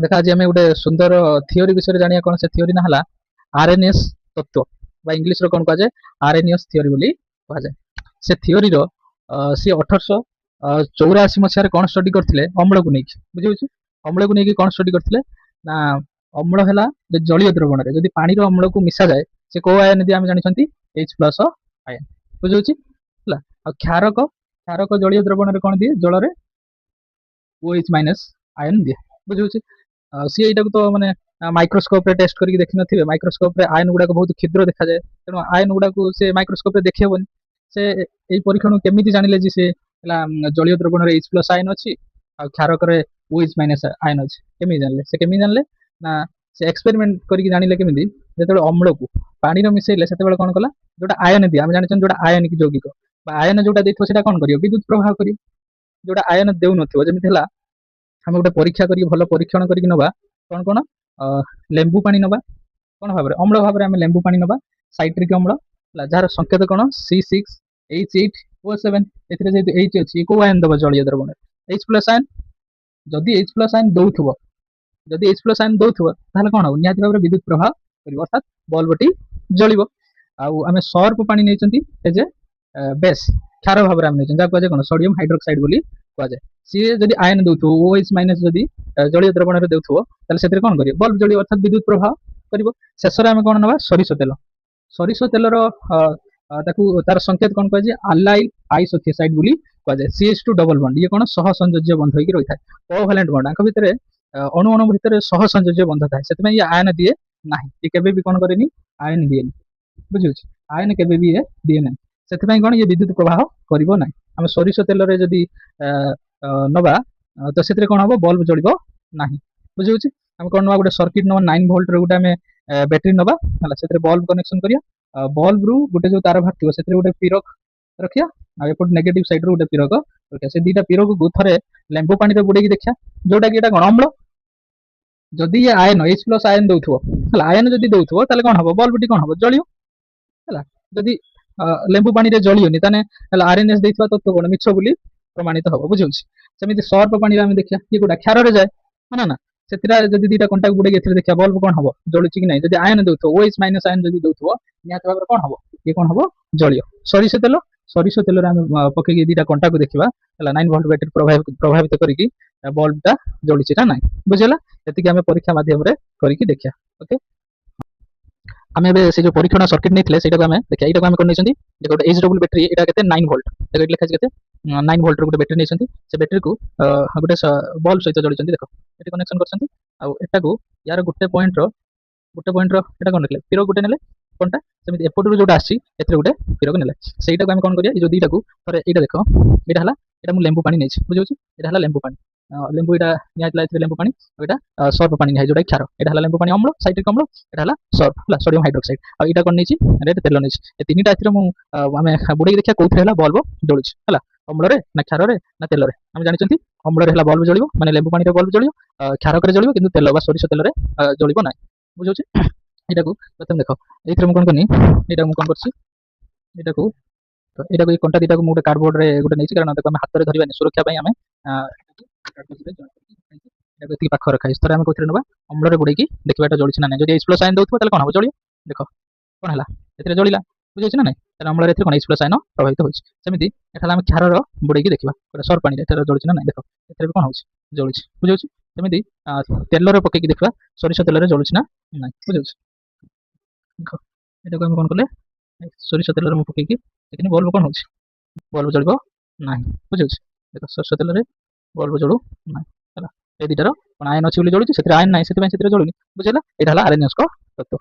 देखा आज आम गोटे सुंदर थियोरी विषय जानिया कौन से थियोरी ना हला आरएनएस तत्व बा इंग्लिश रो कौन कहा जाए आरएनएस थियोरी बोली कहा जाए। से थियोरी रो सी 1884 मसीह कौन स्टडी करथिले अम्ल को नहीं बुझे अम्ल को नहीं कौन स्टडी करथिले ना अम्ल है जलीय द्रवण रे जदि पानी रो अम्ल को मिसा जाए से को आयन दिए आम जानी H+ आयन बुझे क्षारक क्षारक जलीय द्रवण रे कौन दिए जल रे OH- आयन दिए बुझे सी यहाँ तो मैंने माइक्रोस्कोप रे टेस्ट करके देखि नथिबे माइक्रोस्कोप रे आयन गुडा बहुत क्षुद्र देखा जाए तेणु आयन गुडा को से माइक्रोस्कोप रे देखि हेबनी से एई परीक्षण केमिति जानिले जे से जलीय द्रवण रे H+ आयन अछि आ क्षारक रे OH- आयन अछि केमिति जानले ना से एक्सपेरिमेंट करके जानिले केमिति जेतेबे अम्ल को पानी रो मिसेइले सेतेबे कोन कला जोटा आयन दिया हम जानिछन जोटा आयन की यौगिक बा आयन जोटा देथो सेटा कोन करियो विद्युत प्रवाह करियो जोटा आयन देउ नथिबो जेमिति हला हम गोटे परीक्षा करी भल परीक्षण करके नवा कौन कौन लेंबू पानी नवा कौन भाव अम्ल भाव में लेंबू पानी नवा साइट्रिक अम्ल जार संकेत कौन C6H8O7 एच अच्छी को आयन दबा जलीय द्रवण H+ आयन जदि H+ आयन दौथुब जदि H+ आयन दौथुब ताहले कौन हो निहाती भाव विद्युत प्रवाह करिवो अर्थात बल्बटी जलिवो आमे सर्फ पानी नहीं एज ए बेस क्षार भाव में नहीं जहाँ कहुए कौन सोडियम हाइड्रोक्साइड बोली कहुए सी जब आयन दौथु OH- जदि जलीय द्रवण में दौथुब ताहले कौन करियो बल्ब जलियो अर्थात विद्युत प्रवाह करिवो शेष में आम कौन नवा सरिष तेलर तार संकेत कौन कहुए अलाइल आइसोथियासाइड बोली कहुए CH2 डबल बॉन्ड ये कौन सह संयोज्य बंध होकर रही है कोवैलेंट बॉन्ड आंक भितर अणु अणु भितर सह संयोज्य बंध थाए से ये आयन दिए ना ये केबे भी कौन करेनि आयन दिए बुझे आयन केबे भी ये दिए ना से कौन ये विद्युत प्रवाह करिवो ना आम सरिष तेल रे जदि नवा तो से कौन हम बल्ब जलिब ना बुझे आम कौन ना गोटे सर्किट नवा 9 वोल्ट रे गोटे आम बैटेरी नवा से बल्ब कनेक्शन करिया बल्ब रु गोटे जो तार बाहर से गोटे पीरक रखिया एपट नेगेटिव साइड रो गोटे पीरक रखिया से दीटा पीरक को थरे लेंबू पानी रे बुड़ेकी देखिया जोटा कि कौन अम्ल जदि ये आयन H+ आयन दौथुब आयन जदि दौथुब ताले कौन हम बल्ब टी कौन हम जलियो जदि लेंबू पानी रे जलियोनी ताने आरएनएस देइथबा तत्व कोन मिछ बोली प्रमाणित हबो बुझुछि सेमिति सर्फ पानी रे हम देखिया ये गोटा क्षार रे जाए ना ना सेतिरा जदि दीटा कंटाक्ट गुडे एथिरे देखिया बल्ब कोन हबो जळुछि कि नै जदि आयन दउथो OH- आयन जदि दउथो निहात भाबरे कोन हबो ये कोन हबो जळियो सरिष तेल रे हम पकेकी दीटा कंटाक्ट को देखिबा हला 9 वोल्ट बैटरी प्रभावित करिकी बल्ब ता जळुछि ना नै बुझिला एतिकी हम परीक्षा माध्यम रे करिकी देखिया ओके आम ए से जो परीक्षण सर्किट नहीं से देखिए यहाँ आम कर गोटे एच डबल बैटेरी यहाँ के 9 वोल्ट देखो लिखा के 9 वोल्ट गोटे बैटेरी नहीं से बैटेरी को गोटे बल्ब सहित जोड़ी देख ये कनेक्शन कर यार गोटे पॉइंट रोटा कौन रखिले पीरक गोटे ने कौनटा सेमती एपटू जो आसी गोटे पीरक ने से कौन करिया जो दीटा को थोड़े यहाँ देख यहाँ लेंबू पानी नहीं बुझे यहाँ लेंबू पानी लेंबू यहाँ निहाती लेंबू पानी यहाँ सर्फ पानी निहाई जोटा क्षार यहाँ लेंबू पानी अम्ल साइट्रिक अम्ल यहाँ सर्फ है सोडियम हाइड्रोक्साइड और यहाँ कौन नहीं रेड तेल नहीं तीन टा आम बुड़े देखिए कौन बल्ब जलुची है अम्ल ना क्षार ना तेल आम जानी अम्ल बल्ब जलियो माने लेंबू पानी बल्ब जलियो क्षारक जलियो किंतु तेल सरिष तेल जलिब ना बुझे यहाँ को प्रथम देख ये कौन करनी यहाँ कौन कर यहाँ को कंटा दीटा को गोटे कार्डबोर्ड रे गोटे नहीं कारण देखो हाथ में धरवानी सुरक्षा आम पाख रखा है आम कौन ना अम्ल बुड़े देखा यहाँ जलुची ना जब H+ आयन दौथो कौन हम जलियो देख कौन है जलिला बुझे ना ना अम्ल कौन H+ आयन प्रभावित होती आम क्षार बुड़े देखा सर्फ पानी जलुची ना देख ये कौन हो जलुची बुझे सेमती तेल पकईकी देखा सरिष तेल जलुची ना ना बुझे देख यहाँ आम कौन कले सरिष तेल पकईकी देखनी बल्ब कौन हो बल्ब जलिब ना बुझे देख सरिष तेल बल्ब जलू ना ये दीटार आयन अच्छी जलुची आयन ना से जलुनी बुझे यहाँ आरएनएस तत्व।